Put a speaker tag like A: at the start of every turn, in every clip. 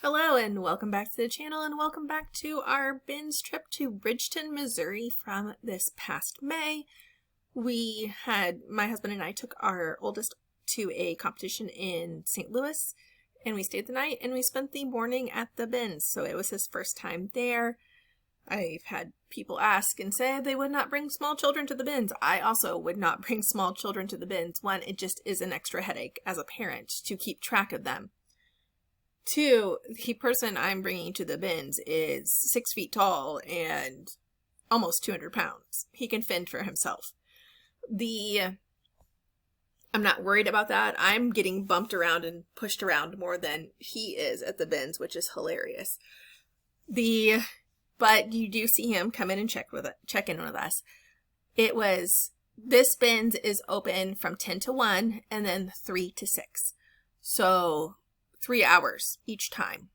A: Hello and welcome back to the channel and welcome back to our bins trip to Bridgeton, Missouri from this past May. My husband and I took our oldest to a competition in St. Louis and we stayed the night and we spent the morning at the bins. So it was his first time there. I've had people ask and say they would not bring small children to the bins. I also would not bring small children to the bins. One, it just is an extra headache as a parent to keep track of them. Two, the person I'm bringing to the bins is 6 feet tall and almost 200 pounds. He can fend for himself. I'm not worried about that. I'm getting bumped around and pushed around more than he is at the bins, which is hilarious. But you do see him come in and check in with us. This bins is open from 10 to 1 and then 3 to 6. So 3 hours each time.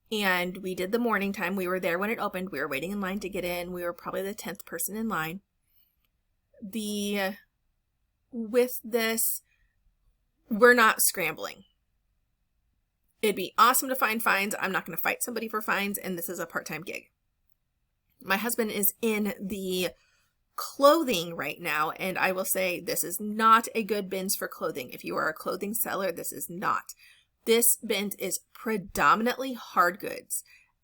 A: And we did the morning time. We were there when it opened. We were waiting in line to get in. We were probably the 10th person in line. With this, we're not scrambling. It'd be awesome to find finds. I'm not going to fight somebody for finds, and this is a part-time gig. My husband is in the clothing right now, and I will say this is not a good bins for clothing. If you are a clothing seller, this is not. This bin is predominantly hard goods,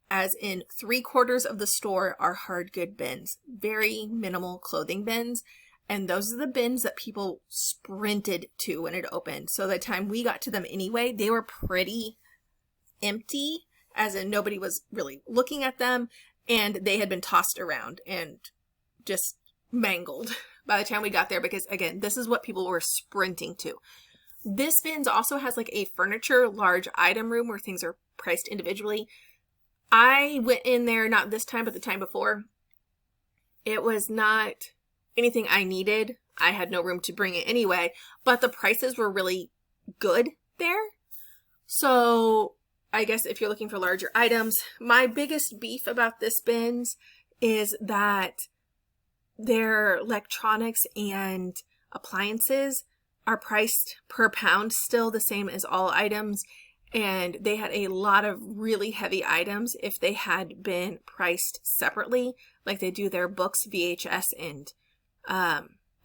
A: as in 3/4 of the store are hard good bins, very minimal clothing bins, and those are the bins that people sprinted to when it opened. So the time we got to them anyway, they were pretty empty, as in nobody was really looking at them, and they had been tossed around and just mangled by the time we got there, because again, this is what people were sprinting to. This bins also has like a furniture large item room where things are priced individually. I went in there, not this time, but the time before. It was not anything I needed. I had no room to bring it anyway, but the prices were really good there. So I guess if you're looking for larger items, my biggest beef about this bins is that their electronics and appliances are priced per pound still the same as all items, and they had a lot of really heavy items. If they had been priced separately, like they do their books, VHS, and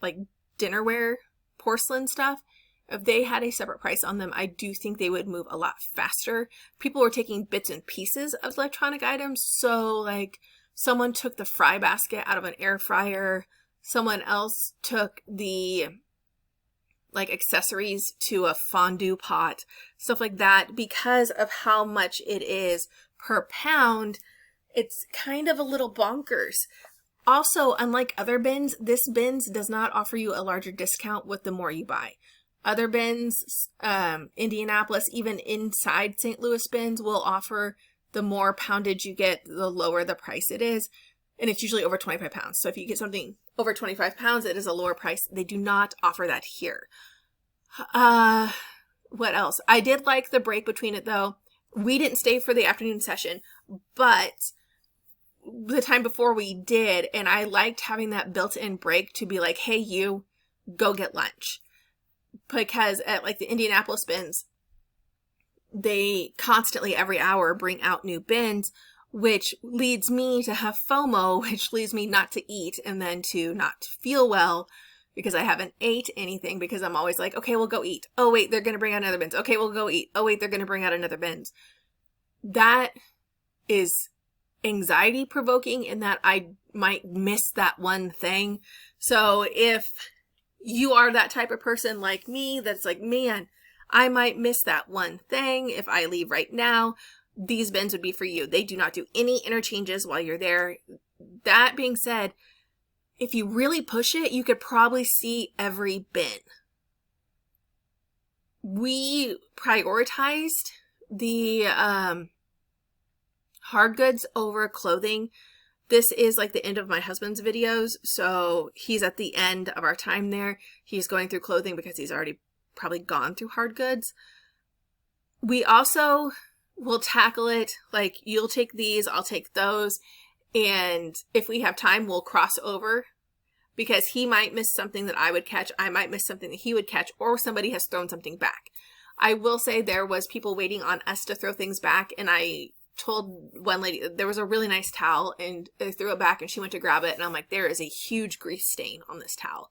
A: like dinnerware, porcelain stuff, if they had a separate price on them, I do think they would move a lot faster. People were taking bits and pieces of electronic items, so like someone took the fry basket out of an air fryer, someone else took the accessories to a fondue pot, stuff like that. Because of how much it is per pound, it's kind of a little bonkers. Also, unlike other bins, this bins does not offer you a larger discount with the more you buy. Other bins, Indianapolis, even inside St. Louis bins, will offer the more poundage you get, the lower the price it is. And it's usually over 25 pounds. So if you get something over 25 pounds, it is a lower price. They do not offer that here. What else? I did like the break between it though. We didn't stay for the afternoon session, but the time before we did, and I liked having that built-in break to be like, hey, you go get lunch. Because at like the Indianapolis bins, they constantly every hour bring out new bins, which leads me to have FOMO, which leads me not to eat and then to not feel well because I haven't ate anything, because I'm always like, okay, we'll go eat. Oh, wait, they're going to bring out another bins. Okay, we'll go eat. Oh, wait, they're going to bring out another bins. That is anxiety provoking in that I might miss that one thing. So if you are that type of person like me, that's like, man, I might miss that one thing if I leave right now, these bins would be for you. They do not do any interchanges while you're there. That being said, if you really push it, you could probably see every bin. We prioritized the hard goods over clothing. This is like the end of my husband's videos, so he's at the end of our time there. He's going through clothing because he's already probably gone through hard goods. We also will tackle it like, you'll take these, I'll take those, and if we have time, we'll cross over, because he might miss something that I would catch, I might miss something that he would catch, or somebody has thrown something back. I will say there was people waiting on us to throw things back, and I told one lady there was a really nice towel, and I threw it back, and she went to grab it, and I'm like, there is a huge grease stain on this towel.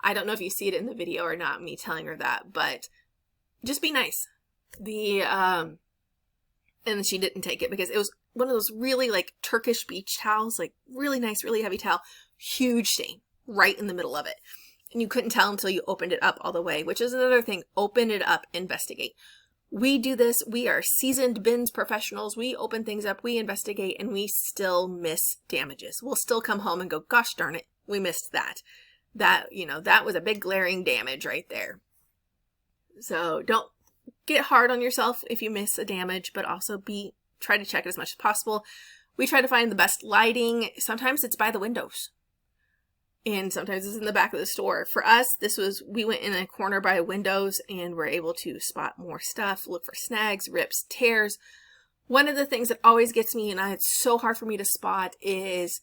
A: I don't know if you see it in the video or not, me telling her that, but just be nice. And she didn't take it because it was one of those really like Turkish beach towels, like really nice, really heavy towel, huge stain right in the middle of it. And you couldn't tell until you opened it up all the way, which is another thing. Open it up, investigate. We do this. We are seasoned bins professionals. We open things up, we investigate, and we still miss damages. We'll still come home and go, gosh darn it, we missed that. That was a big glaring damage right there. So don't get hard on yourself if you miss a damage, but also try to check it as much as possible. We try to find the best lighting. Sometimes it's by the windows, and sometimes it's in the back of the store. For us, we went in a corner by windows and were able to spot more stuff, look for snags, rips, tears. One of the things that always gets me, and it's so hard for me to spot, is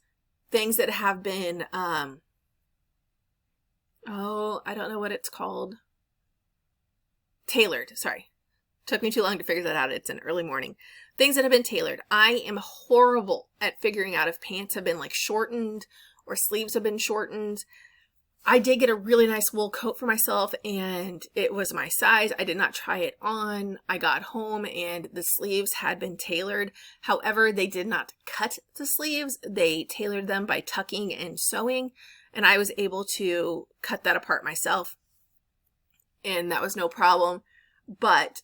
A: things that have been, I don't know what it's called. Tailored, sorry. Took me too long to figure that out. It's an early morning. Things that have been tailored. I am horrible at figuring out if pants have been like shortened or sleeves have been shortened. I did get a really nice wool coat for myself, and it was my size. I did not try it on. I got home and the sleeves had been tailored. However, they did not cut the sleeves. They tailored them by tucking and sewing, and I was able to cut that apart myself, and that was no problem. But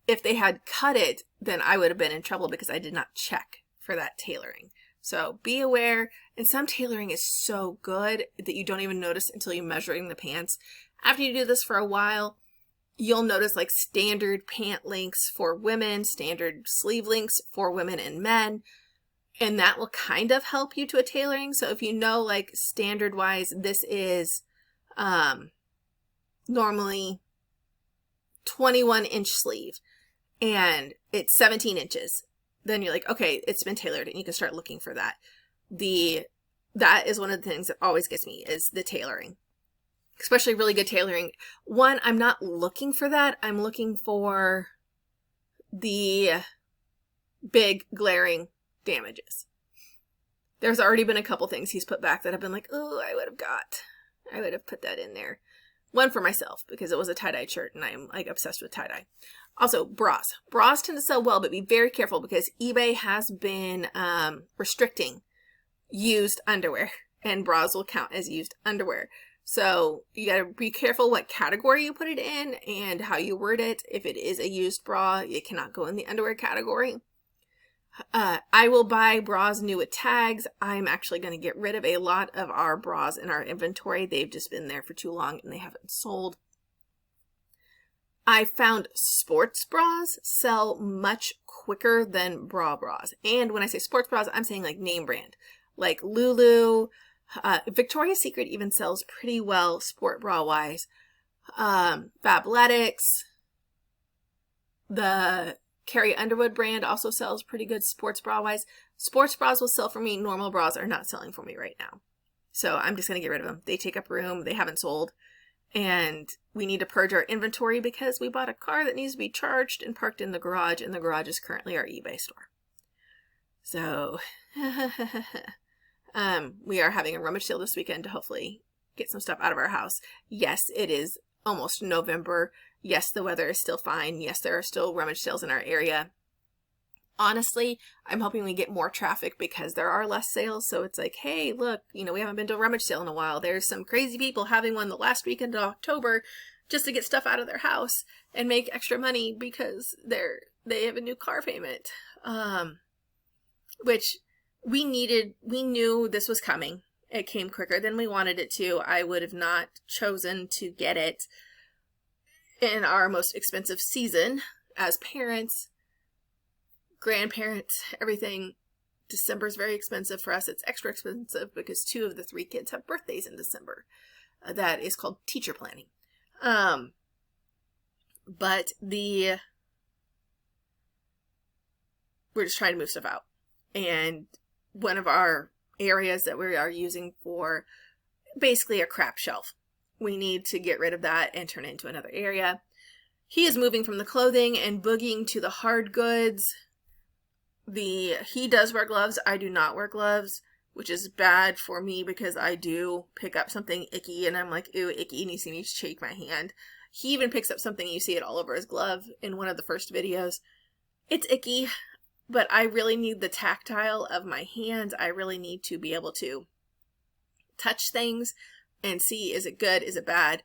A: if they had cut it, then I would have been in trouble because I did not check for that tailoring. So be aware. And some tailoring is so good that you don't even notice until you're measuring the pants. After you do this for a while, you'll notice like standard pant lengths for women, standard sleeve lengths for women and men. And that will kind of help you to a tailoring. So if you know like standard wise, this is normally 21-inch sleeve and it's 17 inches. Then you're like, okay, it's been tailored, and you can start looking for that. That is one of the things that always gets me, is the tailoring, especially really good tailoring. One, I'm not looking for that. I'm looking for the big glaring damages. There's already been a couple things he's put back that have been like, oh, I would have put that in there. One for myself because it was a tie-dye shirt and I'm like obsessed with tie-dye. Also, bras. Bras tend to sell well, but be very careful because eBay has been restricting used underwear, and bras will count as used underwear. So you got to be careful what category you put it in and how you word it. If it is a used bra, it cannot go in the underwear category. I will buy bras new with tags. I'm actually going to get rid of a lot of our bras in our inventory. They've just been there for too long and they haven't sold. I found sports bras sell much quicker than bras. And when I say sports bras, I'm saying like name brand, like Lulu. Victoria's Secret even sells pretty well sport bra wise. Fabletics. The Carrie Underwood brand also sells pretty good sports bra wise. Sports bras will sell for me. Normal bras are not selling for me right now. So I'm just going to get rid of them. They take up room. They haven't sold. And we need to purge our inventory because we bought a car that needs to be charged and parked in the garage. And the garage is currently our eBay store. So we are having a rummage sale this weekend to hopefully get some stuff out of our house. Yes, it is almost November. Yes, the weather is still fine. Yes, there are still rummage sales in our area. Honestly, I'm hoping we get more traffic because there are less sales. So it's like, hey, look, we haven't been to a rummage sale in a while. There's some crazy people having one the last weekend of October just to get stuff out of their house and make extra money because they have a new car payment. Which we knew this was coming. It came quicker than we wanted it to. I would have not chosen to get it in our most expensive season as parents, grandparents, everything. December is very expensive for us. It's extra expensive because 2 of the 3 kids have birthdays in December. That is called teacher planning. But we're just trying to move stuff out. And one of our areas that we are using for basically a crap shelf, we need to get rid of that and turn it into another area. He is moving from the clothing and boogieing to the hard goods. He does wear gloves. I do not wear gloves, which is bad for me because I do pick up something icky and I'm like, ew, icky, and you see me shake my hand. He even picks up something, you see it all over his glove in one of the first videos. It's icky, but I really need the tactile of my hands. I really need to be able to touch things and see, is it good, is it bad?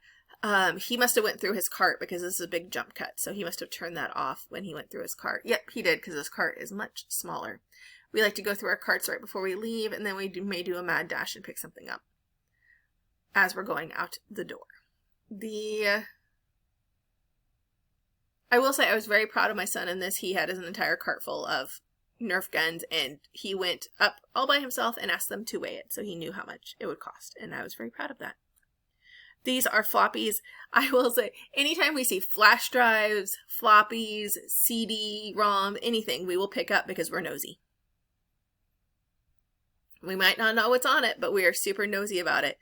A: He must have went through his cart because this is a big jump cut, so he must have turned that off when he went through his cart. Yep, he did, because his cart is much smaller. We like to go through our carts right before we leave, and then we may do a mad dash and pick something up as we're going out the door. I will say I was very proud of my son in this. He had an entire cart full of Nerf guns, and he went up all by himself and asked them to weigh it, so he knew how much it would cost, and I was very proud of that. These are floppies. I will say, anytime we see flash drives, floppies, CD-ROM, anything, we will pick up because we're nosy. We might not know what's on it, but we are super nosy about it.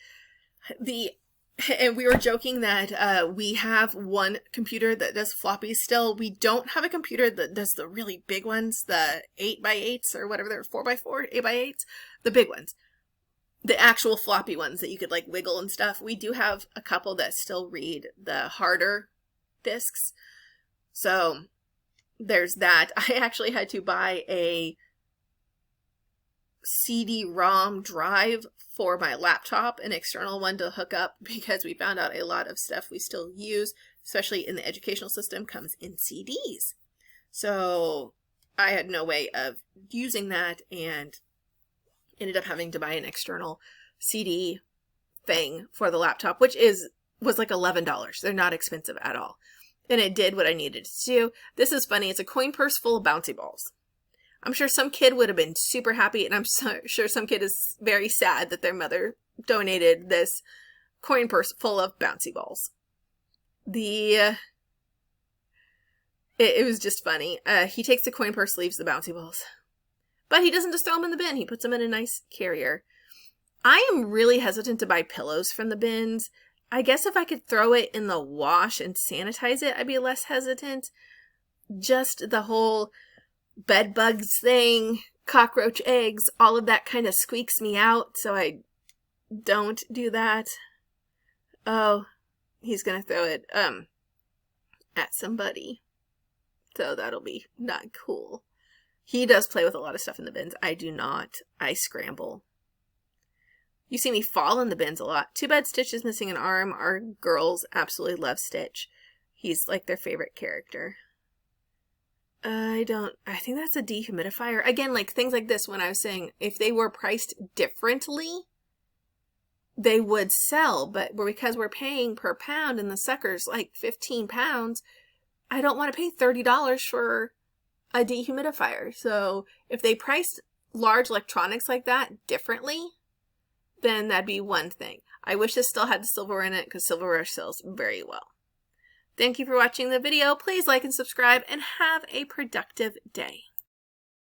A: And we were joking that we have one computer that does floppies still. We don't have a computer that does the really big ones, the 8x8s or whatever they're, 4x4, 8x8s, the big ones. The actual floppy ones that you could like wiggle and stuff. We do have a couple that still read the harder discs. So there's that. I actually had to buy a CD-ROM drive for my laptop, an external one to hook up, because we found out a lot of stuff we still use, especially in the educational system, comes in CDs. So I had no way of using that and ended up having to buy an external CD thing for the laptop, which was like $11. They're not expensive at all. And it did what I needed to do. This is funny. It's a coin purse full of bouncy balls. I'm sure some kid would have been super happy, and I'm sure some kid is very sad that their mother donated this coin purse full of bouncy balls. It was just funny. He takes the coin purse, leaves the bouncy balls. But he doesn't just throw them in the bin. He puts them in a nice carrier. I am really hesitant to buy pillows from the bins. I guess if I could throw it in the wash and sanitize it, I'd be less hesitant. Just the whole bed bugs thing, cockroach eggs, all of that kind of squeaks me out, so I don't do that. Oh, he's gonna throw it at somebody. So that'll be not cool. He does play with a lot of stuff in the bins. I do not. I scramble. You see me fall in the bins a lot. Too bad Stitch is missing an arm. Our girls absolutely love Stitch. He's like their favorite character. I think that's a dehumidifier. Again, like things like this, when I was saying if they were priced differently, they would sell. But because we're paying per pound and the sucker's like 15 pounds, I don't want to pay $30 for a dehumidifier. So if they priced large electronics like that differently, then that'd be one thing. I wish this still had the silverware in it because silverware sells very well. Thank you for watching the video. Please like and subscribe and have a productive day.